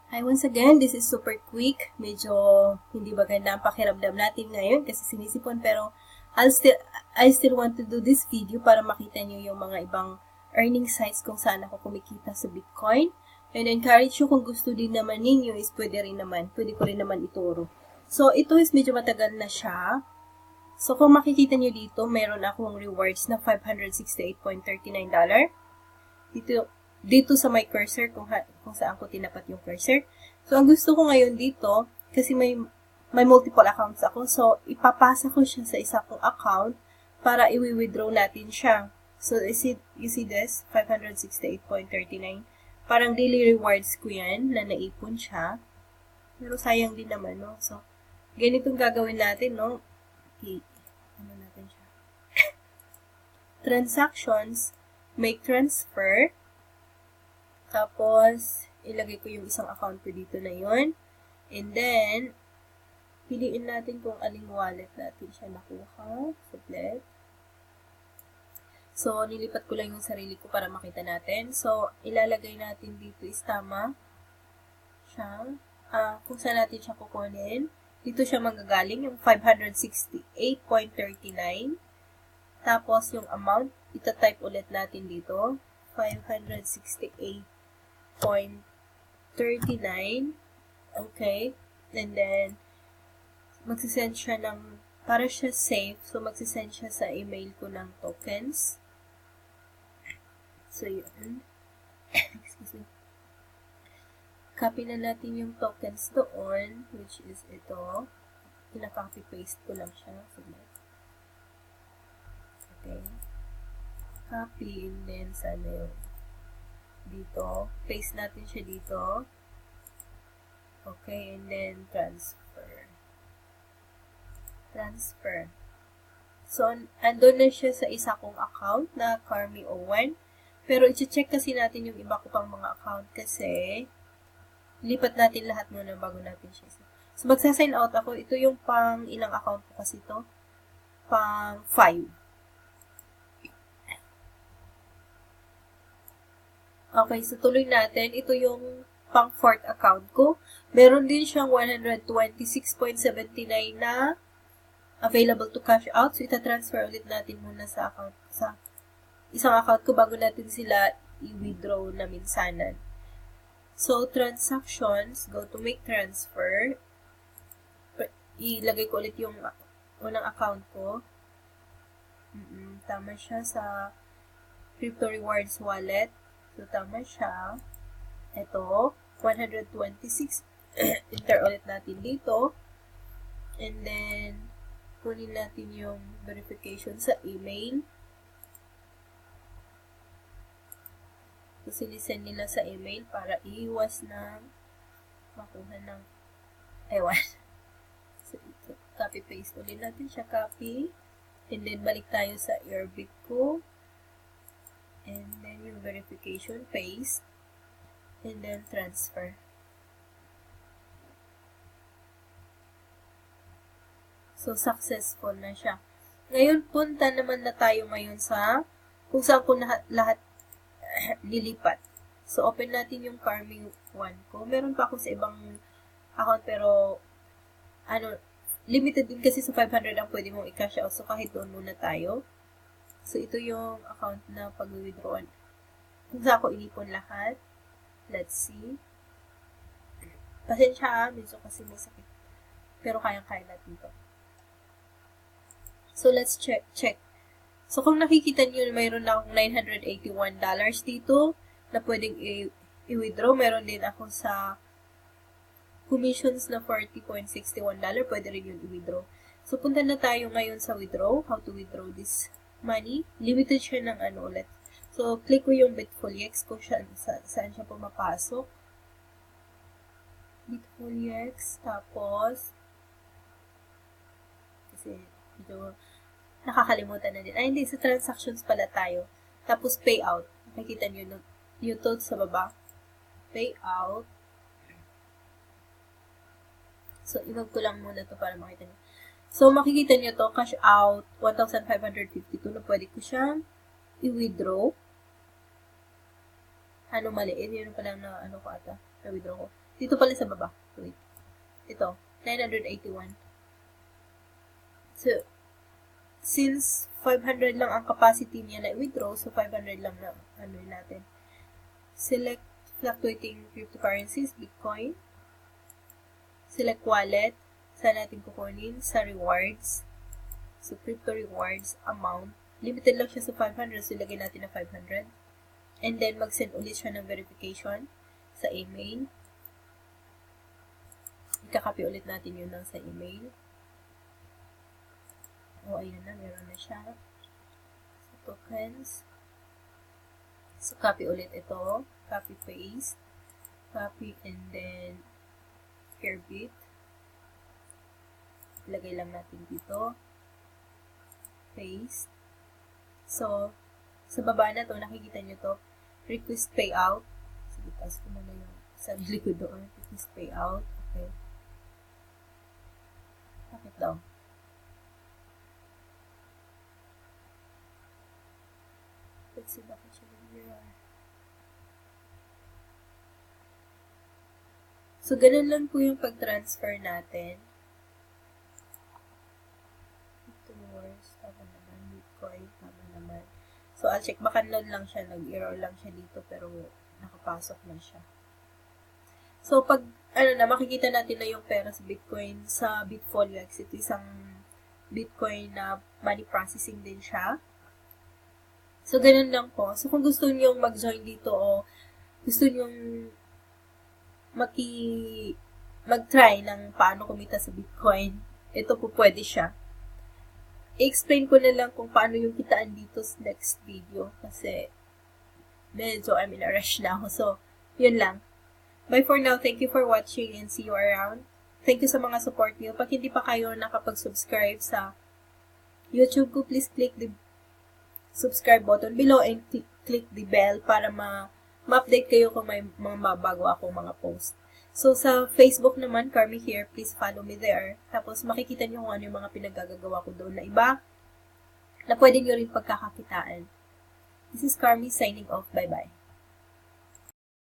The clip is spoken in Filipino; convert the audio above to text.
Hi once again, this is super quick. Medyo hindi maganda ang pakiramdam natin ngayon kasi sinisipon pero I still want to do this video para makita nyo yung mga ibang earning sites kung saan ako kumikita sa Bitcoin. And encourage you kung gusto din naman ninyo is pwede ko rin naman ituro. So ito is medyo matagal na siya. So kung makikita nyo dito, meron akong rewards na $568.39. Dito sa my cursor, kung saan ko tinapat yung cursor. So, ang gusto ko ngayon dito, kasi may multiple accounts ako, so, ipapasa ko siya sa isa kong account para i-withdraw natin siya. So, you see this? 568.39. Parang daily rewards ko yan, na naipon siya. Pero sayang din naman, no? So, ganitong gagawin natin, no? Ano natin siya? Transactions, make transfer. Tapos, ilagay ko yung isang account ko dito na yun. And then, piliin natin kung aling wallet natin siya nakuha. Sublet. So, nilipat ko lang yung sarili ko para makita natin. So, ilalagay natin dito is tama siya. Kung saan natin siya kukunin. Dito siya magagaling, yung 568.39. Tapos, yung amount, itatype ulit natin dito. 568.39. Okay. And then, magsisend siya ng, para siya safe, so magsisend siya sa email ko ng tokens. So, yun. Excuse me. Copy na natin yung tokens doon, which is ito. Pinaka-copy-paste ko lang siya. Okay. Copy, and then, sana yun. Dito. Paste natin siya dito. Okay, and then transfer. Transfer. So, andun na siya sa isa kong account na Carmi01. Pero, i-check kasi natin yung iba ko pang mga account kasi lipat natin lahat muna bago natin siya. So, magsa-sign out ako. Ito yung pang ilang account ko kasi ito. Pang 5. Okay, so tuloy natin. Ito yung pang 4th account ko. Meron din siyang 126.79 na available to cash out. So, ita-transfer ulit natin muna sa isang account ko bago natin sila i-withdraw na minsanan. So, transactions, go to make transfer. Ilagay ko ulit yung unang account ko. Tama siya sa Crypto Rewards Wallet. So, tama siya. Ito, 126. Enter ulit natin dito. And then, kunin natin yung verification sa email. So, sinisend nila sa email para iiwas na makuha ng ewan. So, ito, copy-paste ulit natin siya. Copy. And then, balik tayo sa Airbit ko. And then, yung verification, paste. And then, transfer. So, successful na siya. Ngayon, punta naman na tayo ngayon sa kung saan ko lahat lilipat. So, open natin yung Carmi 1 ko. Meron pa ako sa ibang account, pero limited din kasi sa 500 ang pwede mong i-cash out. So, kahit doon muna tayo. So, ito yung account na pag-withdrawan. Kung saan ko inipon lahat. Let's see. Pasensya, medyo kasi masakit. Pero kayang-kaya natin ito. So, let's check. So, kung nakikita nyo, mayroon na akong $981 dito na pwedeng i-withdraw. Meron din ako sa commissions na $40.61. Pwede rin yun i-withdraw. So, punta na tayo ngayon sa withdraw. How to withdraw this money. Limited siya ng ulit. So, click ko yung Bitfoliex kung saan siya pumapasok. Bitfoliex. Tapos, kasi medyo nakakalimutan na din. Hindi. Sa transactions pala tayo. Tapos, payout. Nakikita nyo yung total sa baba. Payout. So, i-move ko lang muna to para makita nyo. So, makikita nyo to, cash out, 1,552 na pwede ko siyang i-withdraw. Maliit. Yun pa lang na, ko ata, na-withdraw ko. Dito pala sa baba. Wait. Ito, 981. So, since 500 lang ang capacity niya na i-withdraw, so 500 lang na ano natin. Select fluctuating cryptocurrencies, Bitcoin. Select wallet. Saan natin kukunin? Sa rewards. So, crypto rewards amount. Limited lang siya sa 500, so ilagay natin na 500. And then, mag-send ulit siya ng verification sa email. Ikakopy ulit natin yun lang sa email. O, ayun na, meron na siya. So, tokens. So, copy ulit ito. Copy, paste. Copy, and then, Airbit. Ilagay lang natin dito. Paste. So, sa baba na to, nakikita nyo to, request payout. Sige, taas ko na yung sa likod doon. Request payout. Okay. Bakit daw? Let's see, bakit siya nag-error. So, ganun lang po yung pag-transfer natin. Tama naman. Bitcoin, tama naman. So, I'll check. Baka nun lang siya, nag-error lang siya dito, pero nakapasok na siya. So, pag, makikita natin na yung pera sa Bitcoin sa Bitfoliox. Ito isang Bitcoin na money processing din siya. So, ganun lang po. So, kung gusto niyo mag-join dito o gusto niyo mag-try ng paano kumita sa Bitcoin, ito po pwede siya. I-explain ko na lang kung paano yung kitaan dito sa next video kasi medyo I'm in a rush now. So, yun lang. Bye for now. Thank you for watching and see you around. Thank you sa mga support niyo. Pag hindi pa kayo nakapag-subscribe sa YouTube ko, please click the subscribe button below and click the bell para ma-update kayo kung may mga mabago akong mga post. So, sa Facebook naman, Carmi here, please follow me there. Tapos, makikita niyo kung ano yung mga pinagagagawa ko doon na iba na pwede niyo rin pagkakakitaan. This is Carmi signing off. Bye-bye.